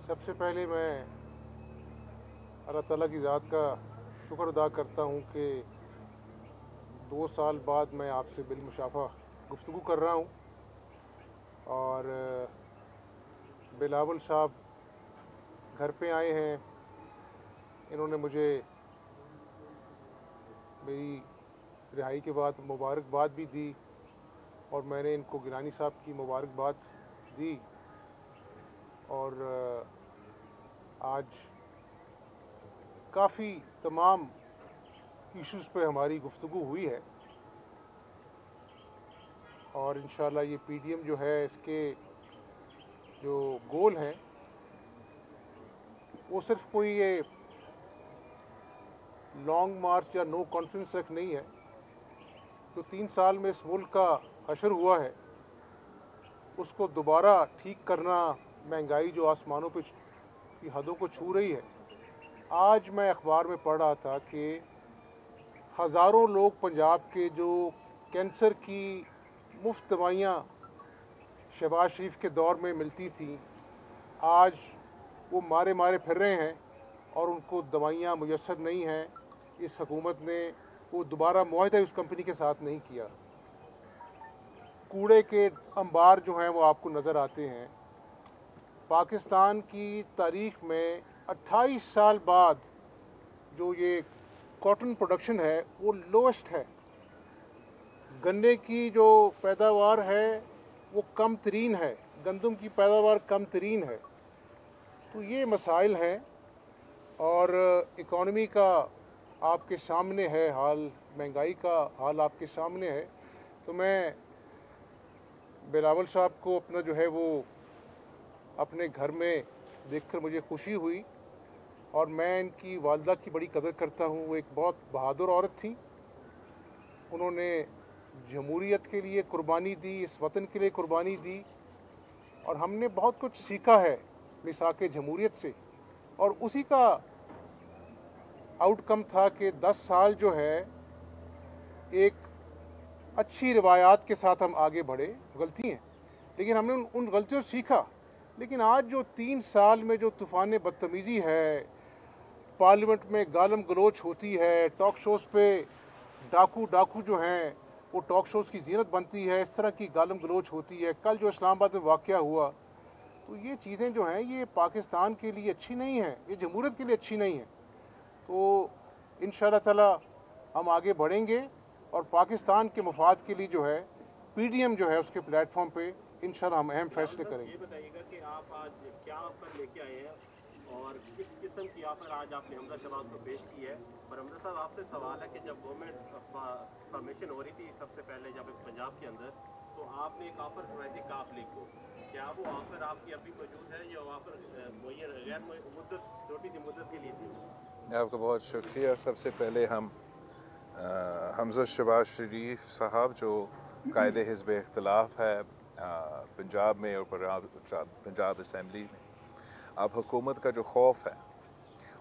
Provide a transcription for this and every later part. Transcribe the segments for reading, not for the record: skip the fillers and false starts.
सबसे पहले मैं अल्लाह ताला की ज़ात का शुक्र अदा करता हूँ कि 2 साल बाद मैं आपसे बिलमुशाफा गुफ्तगू कर रहा हूँ। और बिलावल साहब घर पे आए हैं, इन्होंने मुझे मेरी रिहाई के बाद मुबारकबाद भी दी और मैंने इनको गिलानी साहब की मुबारकबाद दी। और आज काफ़ी तमाम इश्यूज़ पे हमारी गुफ्तगू हुई है और इंशाल्लाह ये पीडीएम जो है इसके जो गोल हैं वो सिर्फ कोई ये लॉन्ग मार्च या नो कॉन्फ्रेंस तक नहीं है। जो 3 साल में इस मुल्क का हशर हुआ है उसको दोबारा ठीक करना, महंगाई जो आसमानों पे की हदों को छू रही है। आज मैं अखबार में पढ़ रहा था कि हज़ारों लोग पंजाब के जो कैंसर की मुफ्त दवाइयाँ शहबाज शरीफ के दौर में मिलती थी, आज वो मारे मारे फिर रहे हैं और उनको दवाइयाँ मुयस्सर नहीं हैं। इस हुकूमत ने वो दोबारा मुआहदा उस कंपनी के साथ नहीं किया। कूड़े के अंबार जो हैं वो आपको नज़र आते हैं। पाकिस्तान की तारीख में 28 साल बाद जो ये कॉटन प्रोडक्शन है वो लोएस्ट है। गन्ने की जो पैदावार है वो कम तरीन है, गंदम की पैदावार कम तरीन है। तो ये मसाइल हैं और इकॉनमी का आपके सामने है हाल, महंगाई का हाल आपके सामने है। तो मैं बिलावल साहब को अपना जो है वो अपने घर में देखकर मुझे खुशी हुई और मैं इनकी वालदा की बड़ी कदर करता हूँ। वो एक बहुत बहादुर औरत थी, उन्होंने जमहूरियत के लिए कुर्बानी दी, इस वतन के लिए कुर्बानी दी और हमने बहुत कुछ सीखा है मिसाके जमहूरियत से। और उसी का आउटकम था कि 10 साल जो है एक अच्छी रिवायात के साथ हम आगे बढ़े। गलती हैं लेकिन हमने उन गलतियों से सीखा। लेकिन आज जो 3 साल में जो तूफ़ान बदतमीज़ी है, पार्लियामेंट में गालम गलोच होती है, टॉक शोज़ पे डाकू जो हैं वो टॉक शोज़ की ज़ीनत बनती है, इस तरह की गालम गलोच होती है। कल जो इस्लामाबाद में वाक़या हुआ, तो ये चीज़ें जो हैं ये पाकिस्तान के लिए अच्छी नहीं हैं, ये जमहूरियत के लिए अच्छी नहीं है। तो इंशाअल्लाह ताला हम आगे बढ़ेंगे और पाकिस्तान के मफाद के लिए जो है पीडीएम जो है उसके प्लेटफॉर्म पे इंशाअल्लाह हम अहम फैसले करेंगे। ये बताइएगा कि आप आज क्या ऑफर लेके आए हैं और किस किस्म की ऑफर आज आपने हमजा शहबाज को पेश की है। और हमजा साहब आपसे सवाल है कि जब गवर्नमेंट फॉर्मेशन हो रही थी सबसे पहले जब पंजाब के अंदर, तो आपने एक ऑफर करवाई थी काफ लीग को, क्या वो ऑफर आपकी अभी मौजूद है या ऑफर मुय्यर गैर मुद्दत छोटी सी मुद्दत के लिए थी? आपका बहुत शुक्रिया। सबसे पहले हम हमजा शहबाज शरीफ साहब जो कायदे हिज़्ब इख्तिलाफ है पंजाब में और पंजाब असम्बली में, अब हुकूमत का जो खौफ है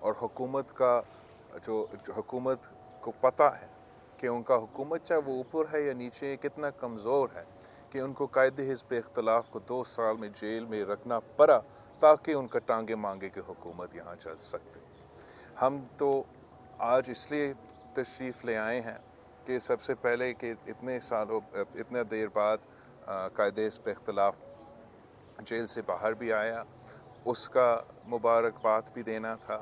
और हुकूमत का जो हुकूमत को पता है कि उनका हुकूमत चाहे वो ऊपर है या नीचे कितना कमज़ोर है कि उनको कायदे हिज़्ब इख्तिलाफ को 2 साल में जेल में रखना पड़ा ताकि उनका टांगे मांगे कि हुकूमत यहाँ चल सकते। हम तो आज इसलिए तशरीफ़ ले आए हैं कि सबसे पहले कि इतने देर बाद कायदे हिज़्ब इख्तिलाफ जेल से बाहर भी आया, उसका मुबारकबाद भी देना था।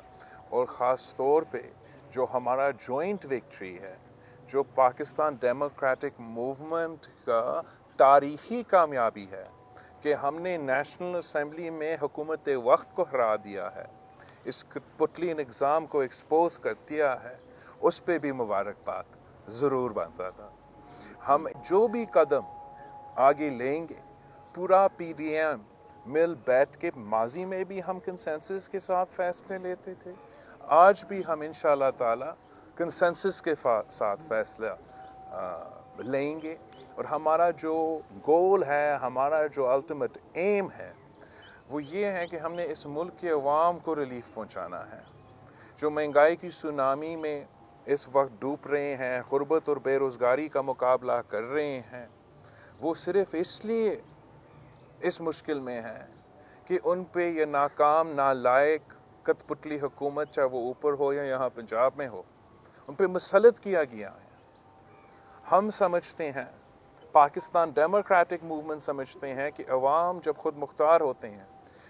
और ख़ास तौर पे जो हमारा जॉइंट विक्ट्री है, जो पाकिस्तान डेमोक्रेटिक मूवमेंट का तारीख़ी कामयाबी है कि हमने नेशनल असम्बली में हुकूमत वक्त को हरा दिया है, इस पुतली निज़ाम को एक्सपोज कर दिया है, उस पे भी मुबारकबाद ज़रूर बनता था। हम जो भी कदम आगे लेंगे पूरा पीडीएम मिल बैठ के, माजी में भी हम कंसेंसस के साथ फैसले लेते थे, आज भी हम इंशाअल्लाह ताला कंसेंसस के साथ फैसला लेंगे। और हमारा जो गोल है, हमारा जो अल्टीमेट एम है वो ये है कि हमने इस मुल्क के अवाम को रिलीफ पहुंचाना है जो महंगाई की सुनामी में इस वक्त डूब रहे हैं, गुर्बत और बेरोज़गारी का मुकाबला कर रहे हैं। वो सिर्फ़ इसलिए इस मुश्किल में है کہ ان پہ یہ ناکام نالائق کٹپتلی حکومت, چاہے وہ اوپر ہو یا یہاں پنجاب میں ہو, ان پہ مسلط کیا گیا ہے. ہم سمجھتے ہیں, پاکستان ڈیموکریٹک موومنٹ سمجھتے ہیں کہ عوام جب خود مختار ہوتے ہیں,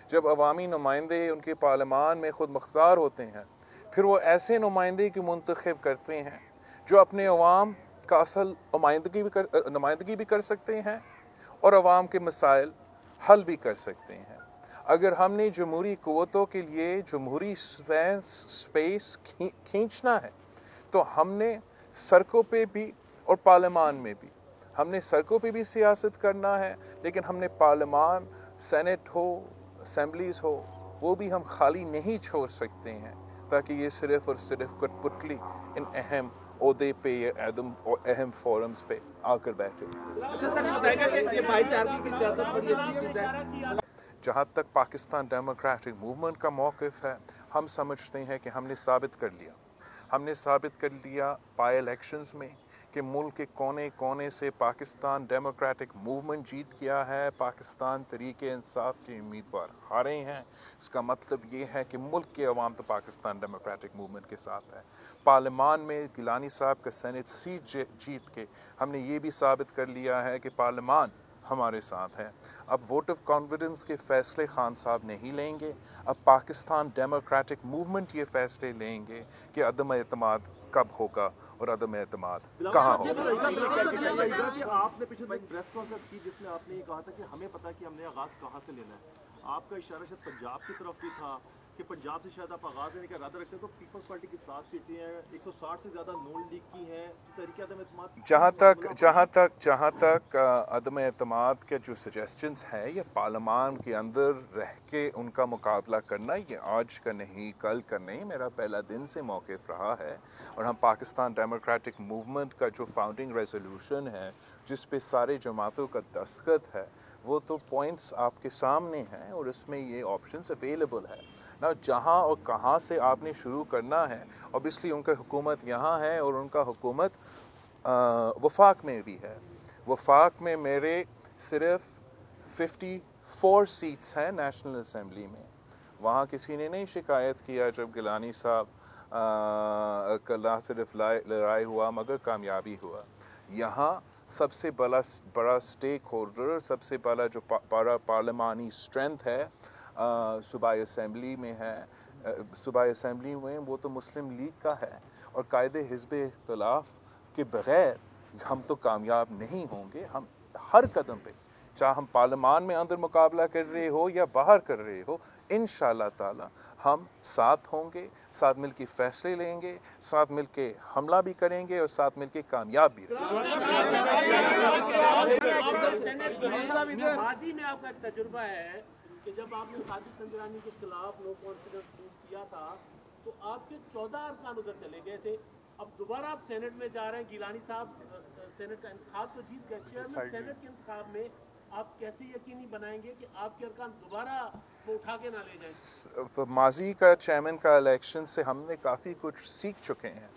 جب عوامی نمائندے ان کے پارلیمان میں خود مختار ہوتے ہیں, پھر وہ ایسے نمائندے کی منتخب کرتے ہیں جو اپنے عوام کا اصل نمائندگی بھی کر سکتے ہیں اور عوام کے مسائل حل بھی کر سکتے ہیں. اگر ہم نے جمہوری قوتوں کے لیے جمہوری سپیس کھینچنا ہے تو ہم نے سڑکوں پہ بھی اور پارلیمان میں بھی, ہم نے سڑکوں پہ بھی سیاست کرنا ہے, لیکن ہم نے پارلیمان, سینٹ ہو, اسمبلیز ہو, وہ بھی ہم خالی نہیں چھوڑ سکتے ہیں تاکہ یہ صرف اور صرف کٹپتلی ان اہم عہدے پہ یا اہم فورمز پہ آ کر بیٹھے. اچھا سر, یہ بتائیں گے کہ یہ بھائی چارگی کی سیاست بڑی اچھی چیز ہے. جہاں تک پاکستان ڈیموکریٹک موومنٹ کا موقف ہے, ہم سمجھتے ہیں کہ ہم نے ثابت کر لیا بائی الیکشنز میں کہ ملک کے کونے کونے سے پاکستان ڈیموکریٹک موومنٹ جیت گیا ہے. پاکستان تحریک انصاف کے امیدوار ہارے ہیں. اس کا مطلب یہ ہے کہ ملک کے عوام تو پاکستان ڈیموکریٹک موومنٹ کے ساتھ ہے. پارلیمان میں گیلانی صاحب کا سینٹ سیٹ جیت کے ہم نے یہ بھی ثابت کر لیا ہے کہ پارلیمان ہمارے ساتھ ہے. اب ووٹ آف کانفیڈنس کے فیصلے خان صاحب نہیں لیں گے, اب پاکستان ڈیموکریٹک موومنٹ یہ فیصلے لیں گے کہ عدم اعتماد کب ہوگا اور عدم اعتماد کہاں ہوگا. آپ نے پچھلے دن پریس کانفرنس کی جس میں آپ نے یہ کہا تھا کہ ہمیں پتا کہ ہم نے آغاز کہاں سے لینا ہے. آپ کا اشارہ شاید پنجاب کی طرف بھی تھا کہ پنجاب سے شاید آپ آغاز لینے کا ارادہ رکھتے ہیں. تو پیپلز پارٹی کی 7 سیٹیں ہیں, 160 سے زیادہ نون لیگ کی ہیں. تحریک عدم اعتماد جہاں تک عدم اعتماد کے جو سجیسچنز ہیں, یہ پارلیمان کے اندر رہ کے ان کا مقابلہ کرنا, یہ آج کا نہیں کل کا نہیں, میرا پہلا دن سے موقف رہا ہے. اور ہم پاکستان ڈیموکریٹک موومنٹ کا جو فاؤنڈنگ ریزولوشن ہے جس پہ سارے جماعتوں کا دستخط ہے, وہ تو پوائنٹس آپ کے سامنے ہیں اور اس میں یہ آپشنز اویلیبل ہے نا. جہاں اور کہاں سے آپ نے شروع کرنا ہے, اوبیسلی ان کا حکومت یہاں ہے اور ان کا حکومت وفاق میں بھی ہے. وفاق میں میرے صرف 54 سیٹس ہیں نیشنل اسمبلی میں. وہاں کسی نے نہیں شکایت کیا جب گیلانی صاحب کا نہ صرف لڑائی ہوا مگر کامیابی ہوا. یہاں سب سے بڑا سٹیک ہولڈر, سب سے بڑا جو پارلیمانی اسٹرینتھ ہے صوبائی اسمبلی میں ہے. صوبائی اسمبلی میں وہ تو مسلم لیگ کا ہے, اور قائد حزب اختلاف کے بغیر ہم تو کامیاب نہیں ہوں گے. ہم ہر قدم پہ, چاہے ہم پارلیمان میں اندر مقابلہ کر رہے ہو یا باہر کر رہے ہو, انشاءاللہ تعالی ہم ساتھ ہوں گے, ساتھ مل کے فیصلے لیں گے, ساتھ مل کے حملہ بھی کریں گے اور ساتھ مل کے کامیاب بھی رہیں گے. ماضی میں آپ کا ایک تجربہ ہے کہ جب آپ نے ساجد سنجرانی کے خلاف نو کانفیڈنس ووٹ کیا تھا تو آپ کے 14 ارکان ادھر چلے گئے تھے. اب دوبارہ آپ سینٹ میں جا رہے ہیں, گیلانی صاحب سینٹ کا انتخاب تو جیت گئے, چیئرمین سینٹ کے انتخاب میں آپ کیسے یقینی بنائیں گے کہ آپ کے ارکان دوبارہ وہ اٹھا کے نہ لے جائیں؟ ماضی کا چیئرمین کا الیکشن سے ہم نے کافی کچھ سیکھ چکے ہیں.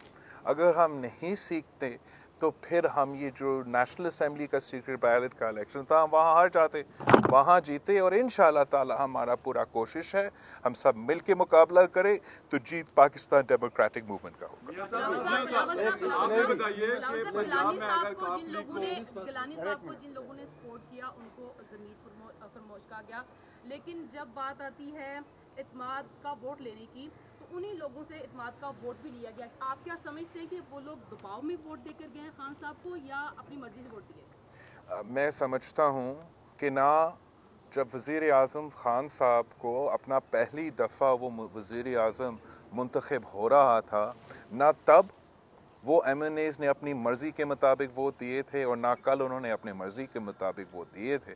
اگر ہم نہیں سیکھتے تو پھر ہم یہ جو نیشنل اسمبلی کا سیکرٹ بیلٹ کا الیکشن تھا, ہم وہاں ہار جاتے, وہاں جیتے, اور انشاءاللہ تعالی ہمارا پورا کوشش ہے ہم سب مل کے مقابلہ کریں تو جیت پاکستان ڈیموکریٹک موومنٹ کا ہوگا. گیلانی صاحب کو جن لوگوں نے سپورٹ کیا ان کو ضمیر فرموش کہا گیا, لیکن جب بات آتی ہے اعتماد کا ووٹ لینے کی تو انہی لوگوں سے اعتماد کا ووٹ بھی لیا گیا. آپ کیا سمجھتے ہیں کہ وہ لوگ دباؤ میں ووٹ دے کر گئے ہیں خان صاحب کو یا اپنی مرضی سے ووٹ دیے؟ میں سمجھتا ہوں کہ نہ جب وزیر اعظم خان صاحب کو اپنا پہلی دفعہ وہ وزیر اعظم منتخب ہو رہا تھا, نہ تب وہ ایم این ایز نے اپنی مرضی کے مطابق ووٹ دیے تھے اور نہ کل انہوں نے اپنے مرضی کے مطابق ووٹ دیے تھے.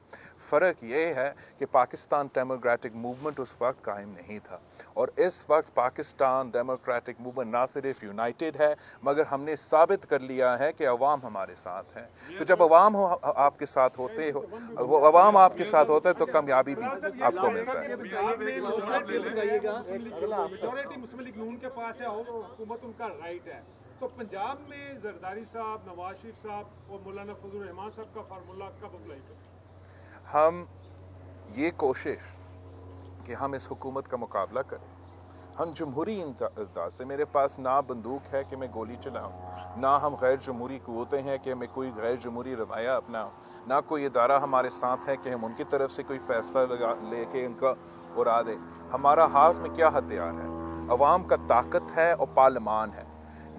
فرق یہ ہے کہ پاکستان ڈیموکریٹک موومنٹ اس وقت قائم نہیں تھا, اور اس وقت پاکستان ڈیموکریٹک موومنٹ نہ صرف یونائٹڈ ہے مگر ہم نے ثابت کر لیا ہے کہ عوام ہمارے ساتھ ہے. تو جب عوام آپ کے ساتھ ہوتے ہو, عوام آپ کے ساتھ ہوتا ہے تو کامیابی بھی آپ کو ملتا ہے. میجورٹی مسلم لیگ نون کے پاس ہے, حکومت ان کا رائٹ ہے, تو پنجاب میں زرداری صاحب, نواز شریف صاحب اور مولانا فضل الرحمان صاحب کا فارمولہ کب اپلائی کریں؟ ہم یہ کوشش कि हम इस हुकूमत का मुकाबला करें। हम जमहूरी अंदाज से, मेरे पास ना बंदूक है कि मैं गोली चलाऊं, ना हम गैर जमहूरी क़ुव्वतें हैं कि हमें कोई गैर जमहूरी रवैया अपनाऊं, ना कोई इदारा हमारे साथ है कि हम उनकी तरफ से कोई फ़ैसला लेके उनका उड़ा दें। हमारा हाथ में क्या हथियार है? अवाम का ताकत है और पार्लिमान है।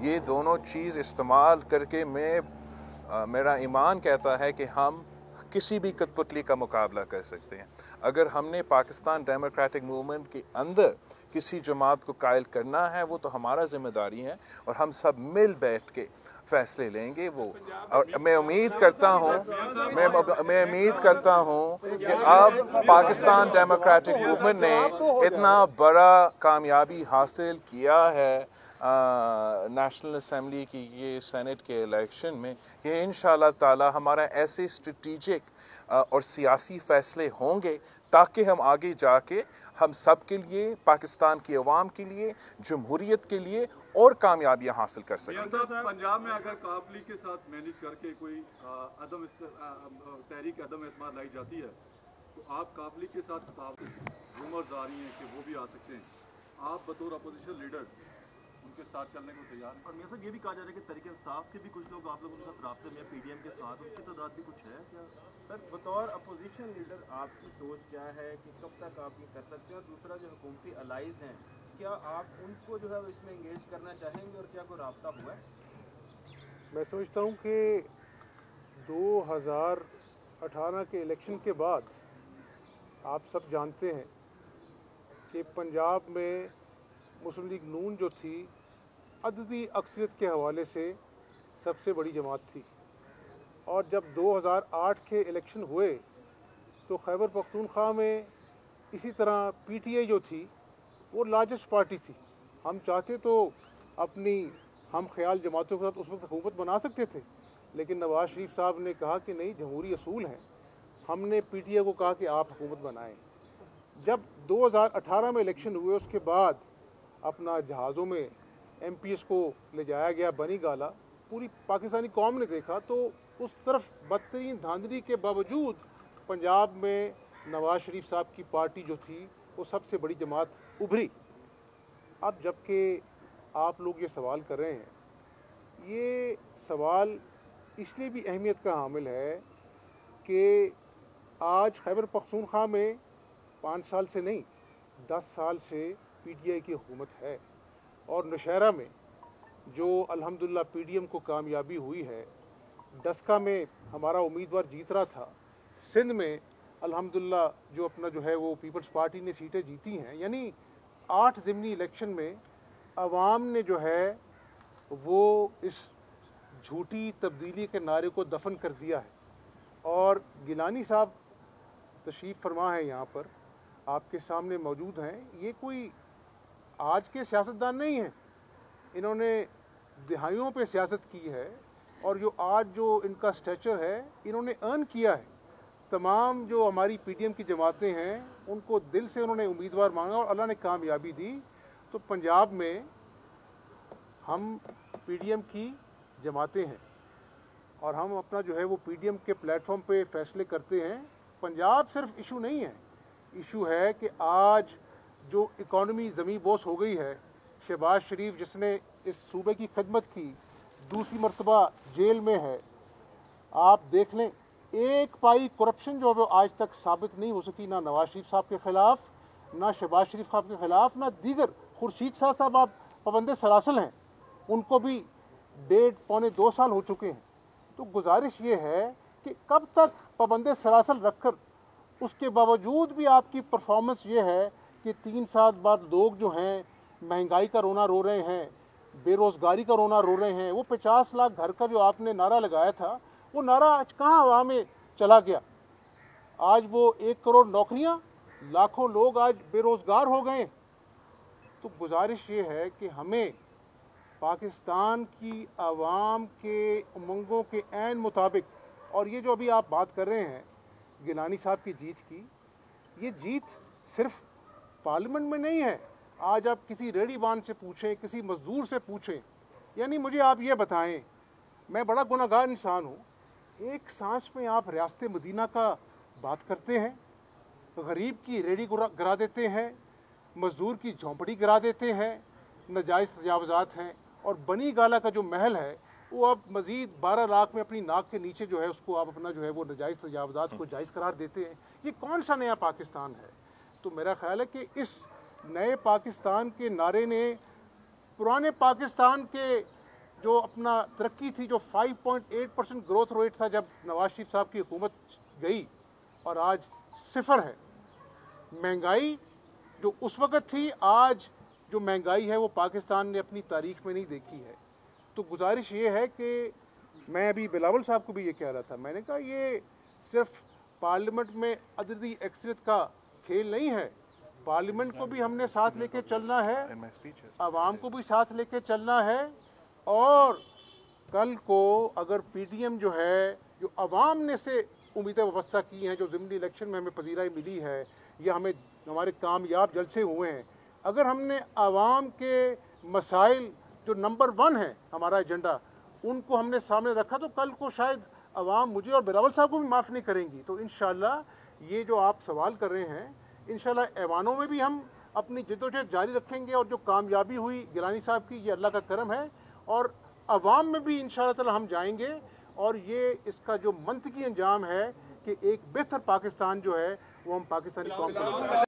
ये दोनों चीज़ इस्तेमाल करके मेरा ईमान कहता है कि हम किसी भी कठपुतली का मुकाबला कर सकते हैं। अगर हमने पाकिस्तान डेमोक्रेटिक मूवमेंट के अंदर किसी जमात को कायल करना है, वो तो हमारा जिम्मेदारी है और हम सब मिल बैठ के फैसले लेंगे वो। और मैं उम्मीद करता हूँ कि अब पाकिस्तान डेमोक्रेटिक मूवमेंट ने इतना बड़ा कामयाबी हासिल किया है नेशनल असेंबली की ये सेनेट के इलेक्शन में कि इंशाअल्लाह ताला हमारा ऐसे स्ट्रेटेजिक और सियासी फैसले होंगे ताकि हम आगे जाके हम सब के लिए, पाकिस्तान की अवाम के लिए, जमहूरियत के लिए और कामयाबियां हासिल कर सकें। पंजाब में अगर काबली के साथ मैनेज करके कोई तहरीक अदम एतमाद लाई जाती है तो आप काबली के साथ रूमर्स आ रही हैं कि वो भी आ सकते हैं, आप बतौर अपोजिशन लीडर उनके साथ चलने को तैयार हैं? और मेरे साथ ये भी कहा जा रहा है कि तहरीक इंसाफ के भी कुछ लोग आप लोगों के साथ राब्ते में, पीडीएम के साथ, उनकी तादाद भी कुछ है क्या? सर, बतौर अपोजिशन लीडर आपकी सोच क्या है कि कब तक आप ये कर सकते हैं? और दूसरा, जो हुकूमती अलाइज हैं, क्या आप उनको जो है इसमें इंगेज करना चाहेंगे और क्या कोई राब्ता हुआ है? मैं समझता हूँ कि 2018 के इलेक्शन के बाद आप सब जानते हैं कि पंजाब में मुस्लिम लीग नून जो थी, अददी अक्सरियत के हवाले से सबसे बड़ी जमात थी। और जब 2008 के इलेक्शन हुए तो खैबर पख्तूनख्वा में इसी तरह पीटीआई जो थी वो लार्जेस्ट पार्टी थी। हम चाहते तो अपनी हम ख्याल जमातों के साथ उस वक्त हुकूमत बना सकते थे, लेकिन नवाज शरीफ साहब ने कहा कि नहीं, जमहूरी असूल हैं। हमने पीटीआई को कहा कि आप हुकूमत बनाएं। जब 2018 में इलेक्शन हुए उसके बाद अपना जहाज़ों में एमपीएस को ले जाया गया बनी गाला, पूरी पाकिस्तानी कौम ने देखा तो उस तरफ बदतरीन धांधली के बावजूद पंजाब में नवाज शरीफ साहब की पार्टी जो थी वो सबसे बड़ी जमात उभरी। अब जबकि आप लोग ये सवाल कर रहे हैं, ये सवाल इसलिए भी अहमियत का हामिल है कि आज खैबर पख्तूनख्वा में 5 साल से नहीं 10 साल से पीटीआई की हुकूमत है। और नौशहरा में जो अल्हम्दुलिल्लाह पीडीएम को कामयाबी हुई है, डस्का में हमारा उम्मीदवार जीत रहा था, सिंध में अल्हम्दुलिल्लाह जो अपना जो है वो पीपल्स पार्टी ने सीटें जीती हैं। यानी 8 ज़िमनी इलेक्शन में अवाम ने जो है वो इस झूठी तब्दीली के नारे को दफन कर दिया है। और गिलानी साहब तशरीफ़ फरमा है यहाँ पर, आपके सामने मौजूद हैं। ये कोई आज के सियासतदान नहीं हैं, इन्होंने दिहाइयों पे सियासत की है और जो आज जो इनका स्टेचर है इन्होंने अर्न किया है। तमाम जो हमारी पीडीएम की जमातें हैं उनको दिल से उन्होंने उम्मीदवार मांगा और अल्लाह ने कामयाबी दी। तो पंजाब में हम पीडीएम की जमातें हैं और हम अपना जो है वो पीडीएम के प्लेटफॉर्म पे फैसले करते हैं। पंजाब सिर्फ इशू नहीं है, इशू है कि आज जो इकॉनमी ज़मीन बोस हो गई है, शहबाज शरीफ जिसने इस सूबे की खिदमत की, दूसरी मरतबा जेल में है। आप देख लें, एक पाई करप्शन जो है वो आज तक साबित नहीं हो सकी, ना नवाज शरीफ साहब के ख़िलाफ़, ना शहबाज शरीफ साहब के ख़िलाफ़, ना दीगर। खुर्शीद शाह साहब आप पाबंद सलासल हैं, उनको भी 1.5-2 साल हो चुके हैं। तो गुजारिश ये है कि कब तक पाबंद सलासल रखकर उसके बावजूद भी आपकी परफॉर्मेंस ये है कि 3 साल बाद लोग जो हैं महंगाई का रोना रो रहे हैं, बेरोज़गारी का रोना रो रहे हैं। वो 50 लाख घर का जो आपने नारा लगाया था वो नारा आज कहाँ हवा में चला गया? आज वो 1 करोड़ नौकरियाँ, लाखों लोग आज बेरोज़गार हो गए। तो गुजारिश ये है कि हमें पाकिस्तान की आवाम के उमंगों के ऐन मुताबिक, और ये जो अभी आप बात कर रहे हैं गिलानी साहब की जीत की, ये जीत सिर्फ पार्लियामेंट में नहीं है। आज आप किसी रेडी बान से पूछें, किसी मजदूर से पूछें, यानी मुझे आप ये बताएं, मैं बड़ा गुनहगार इंसान हूँ, एक सांस में आप रियासत मदीना का बात करते हैं, गरीब की रेडी गिरा देते हैं, मजदूर की झोंपड़ी गिरा देते हैं, नाजायज़ तजावज़ात हैं। और बनी गाला का जो महल है वो अब मज़ीद 12 लाख में अपनी नाक के नीचे जो है उसको आप अपना जो है वो नाजायज़ तजावज़ात को जायज़ करार देते हैं। ये कौन सा नया पाकिस्तान है? तो मेरा ख्याल है कि इस नए पाकिस्तान के नारे ने पुराने पाकिस्तान के जो अपना तरक्की थी, जो 5.8% ग्रोथ रेट था जब नवाज शरीफ साहब की हुकूमत गई, और आज 0 है। महंगाई जो उस वक़्त थी, आज जो महंगाई है वो पाकिस्तान ने अपनी तारीख में नहीं देखी है। तो गुजारिश ये है कि मैं अभी बिलावल साहब को भी ये कह रहा था, मैंने कहा ये सिर्फ पार्लियामेंट में अददी अक्सरियत का खेल नहीं है, पार्लियामेंट को भी हमने साथ लेके चलना है, आवाम को भी साथ लेके चलना है। और कल को अगर पीडीएम जो है, जो आवाम ने से उम्मीदें व्यवस्था की हैं, जो ज़िमनी इलेक्शन में हमें पजीराई मिली है या हमें हमारे कामयाब जलसे हुए हैं, अगर हमने आवाम के मसाइल जो नंबर 1 है हमारा एजेंडा, उनको हमने सामने रखा, तो कल को शायद आवाम मुझे और बिलावल साहब को भी माफ़ नहीं करेंगी। तो इंशाअल्लाह ये जो आप सवाल कर रहे हैं, इंशाअल्लाह ऐवानों में भी हम अपनी जद्दोजहद जारी रखेंगे। और जो कामयाबी हुई गिलानी साहब की, ये अल्लाह का करम है, और अवाम में भी इंशाअल्लाह ताला हम जाएंगे। और ये इसका जो मंतकी अंजाम है कि एक बेहतर पाकिस्तान जो है वो हम पाकिस्तानी कौम को